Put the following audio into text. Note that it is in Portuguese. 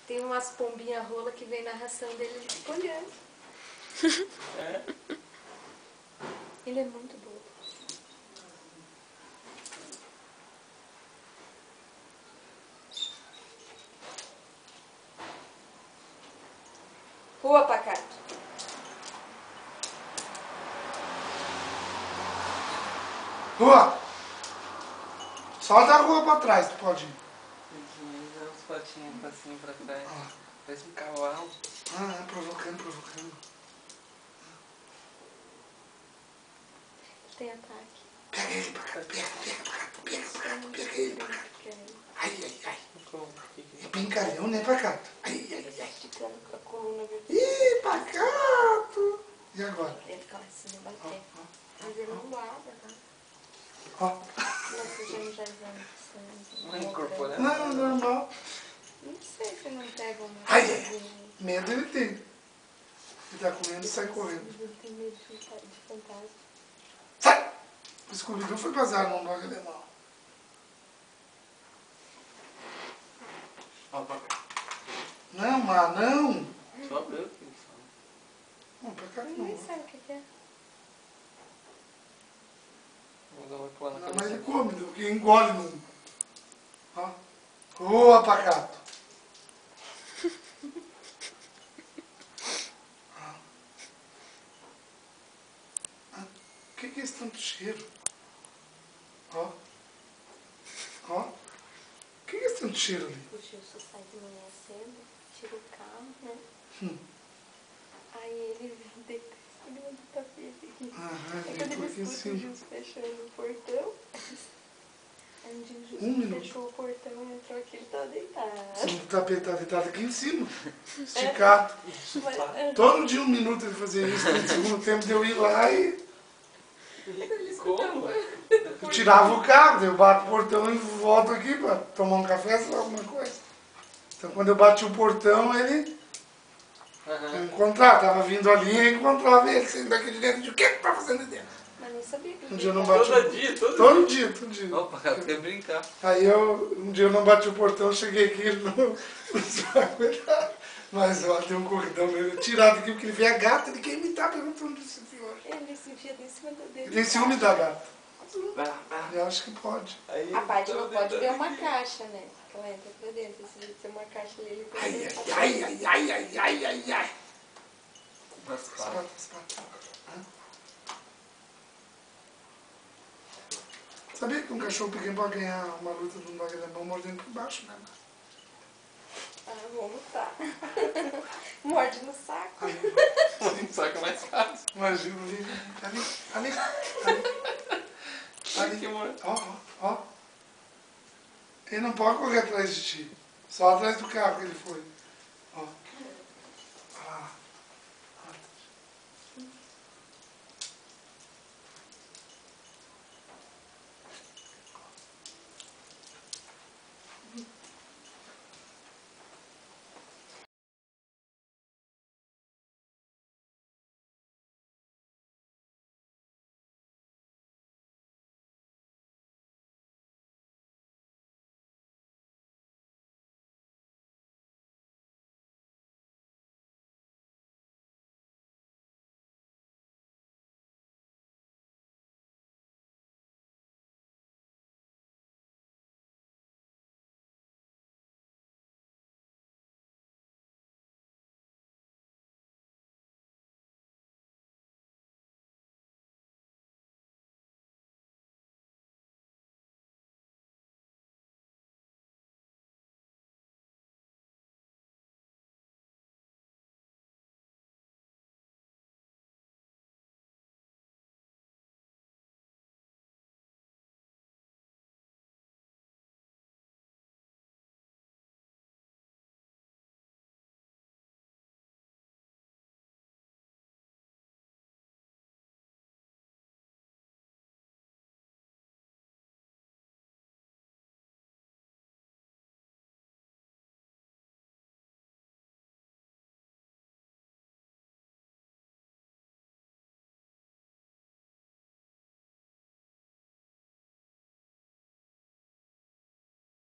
Tem umas pombinhas rola que vem na ração dele, ele fica olhando. Ele é muito bobo. Rua, Pacato. Rua! Solta a rua pra trás, tu pode ir. Dá uns patinhos pra cima e pra trás. Parece um cavalo. Provocando. Tem ataque. Pega ele, Pacato, pega ele, Pacato. Ai. É brincalhão, né, Pacato? Ai. Esticando com a coluna vertebral. Ih, Pacato! E agora? Ele começa a me bater. Mas ele não guarda, tá? Ó. Você já exame. Não incorporando. Não, normal. Não sei se não pega uma Ai. coisinha. Medo ele tem. Ele tá comendo e sai correndo. Ele tem medo de fantasma. Sai! O Scooby-Doo foi baseado num dog alemão. Ó, Pacato. Não, mas não! Só ver o que eles falam. Não, Pacato Ele não. nem sabe o que é. Vou dar uma pulada na Não, mas cabeça. ele come, porque engole no... Ó. Boa, Pacato! O que é esse tanto cheiro? Ó. O que é esse tanto cheiro ali? O Gilson sai de manhã cedo, tira o carro, né? Aí ele deita em cima do tapete aqui. Aí quando ele aqui em escuta o cima. Gilson fechando o portão, aí um dia o Gilson minuto. fechou o portão e entrou aqui, ele tá deitado. O tapete tá deitado aqui em cima. Esticado. Mas, Todo dia 1 minuto ele fazia isso. No segundo tempo de eu ir lá e Como? eu tirava o carro, daí eu bato o portão e volto aqui pra tomar um café, sei lá, alguma coisa. Então quando eu bati o portão, ele eu encontrava, tava vindo ali e eu encontrava ele, saindo daqui de dentro, de o que tá fazendo ali dentro? mas não sabia que Um dia eu não deitado. bati Todo dia. Todo dia. Ó, Pacato, quer brincar. Aí um dia eu não bati o portão, cheguei aqui, ele não se vai aguentar. Mas ó, tem um corridão meio tirado aqui, porque ele vê a gata, ele quer imitar, perguntando onde se viu. Ele sentia em cima dele. Ele tem ciúme da gata. Vai. Eu acho que pode. Aí, A parte todo não pode dia ver tá uma aqui. caixa, né? Que ela entra pra dentro. Se tem uma caixa ali, ele pode Ai. Nas patas. Espata. Sabia que um cachorro pequeno pode ganhar uma luta de um dog alemão mordendo por baixo, né? Ah, vamos lutar. Morde no saco. Um saco mais fácil. Imagina ali. Ai, que amor. Ó. Ele não pode correr atrás de ti. Só atrás do carro que ele foi.